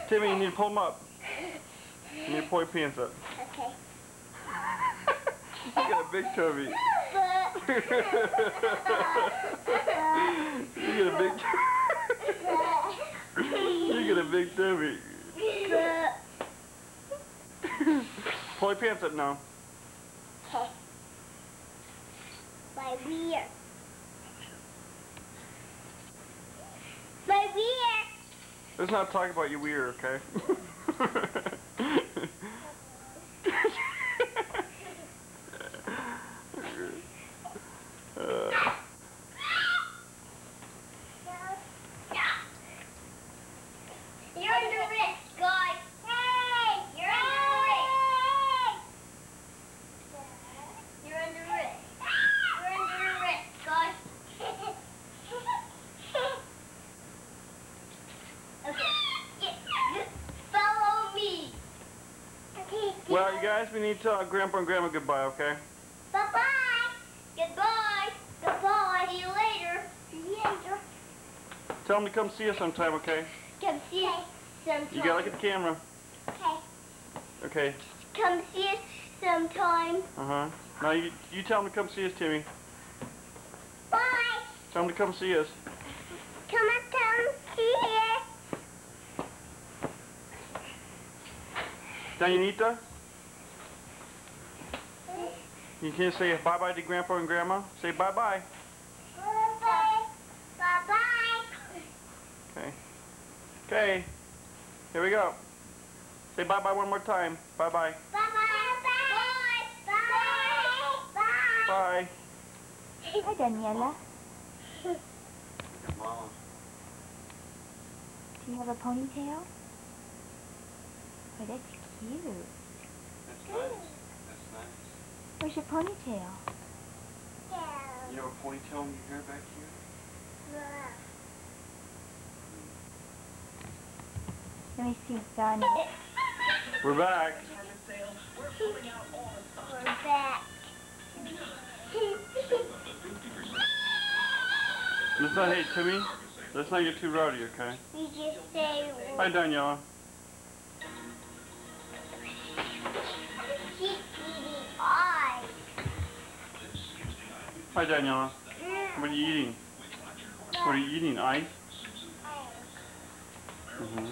Timmy, you need to pull them up. You need to pull your pants up. Okay. You got a big tummy. You got a big You got a big tummy. Pull your pants up now. Okay. My rear. My rear. Let's not talk about your weird, okay? You're under risk, guys. Hey! You're under risk. You're under risk. You're under risk, guys. Okay. Just follow me. Okay. Well, you guys, we need to tell Grandpa and Grandma goodbye, okay? Bye-bye. Goodbye. Goodbye. See you later. See you later. Tell them to come see us sometime, okay? Come see us sometime. You gotta look at the camera. Okay. Okay. Come see us sometime. Uh-huh. Now you tell them to come see us, Timmy. Bye. Tell them to come see us. Come see us. Dianita? You can't say bye-bye to Grandpa and Grandma? Say bye-bye. Bye-bye. Bye-bye. Okay. Okay. Here we go. Say bye-bye one more time. Bye-bye. Bye-bye. Bye. Bye. Bye. Hi, Daniela. Do you have a ponytail? Oh, that's cute. That's nice. That's nice. Where's your ponytail? You have a ponytail in your hair back here? Let me see, Donnie. We're back. We're back. Let's not, hey, Timmy, let's not get too rowdy, okay? You just say... Hi, Daniela. She's eating eyes. Hi, Daniela. What are you eating? What are you eating? Ice? Mm-hmm.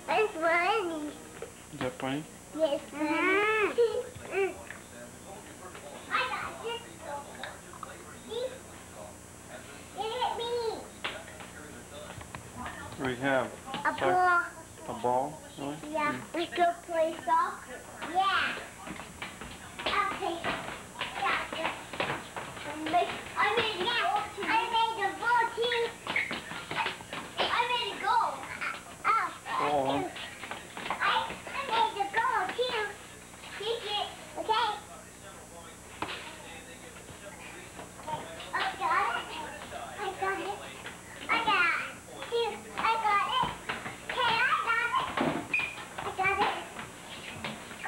That's funny. Is that funny? Yes, funny. I got this. It hit me. What do we have? A ball. A ball? Really? Yeah. Let's go play soccer. Yeah. Okay. Yeah. I made a goal too. I made a goal. Oh. Oh. I made a goal too. Take it. Okay. I got it. I got it. I got it. I got it. Okay, I got it. I got it.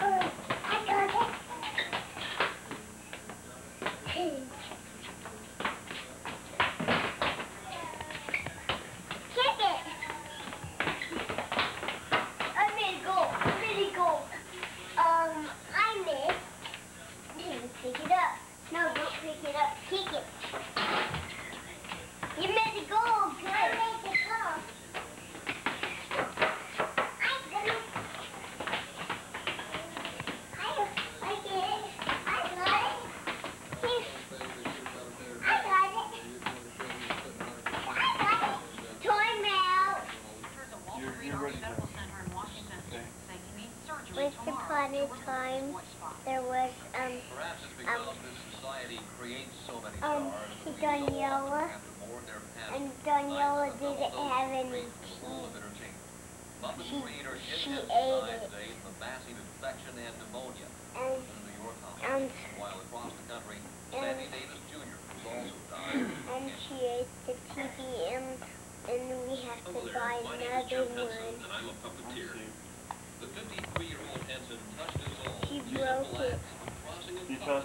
Oh, I got it. Kick it. I made a goal. I made a goal. I made. Pick it up. No, don't pick it up. Kick it. You made a goal. Good. I made the goal. I get it. I got it. Here. I got it. I got it. Time out. You're ready now. Okay. Once upon a time, there was, Daniela, and Daniela didn't have any teeth. She ate it. And she ate the TV, and we have to buy another one. She broke it. Can you tell us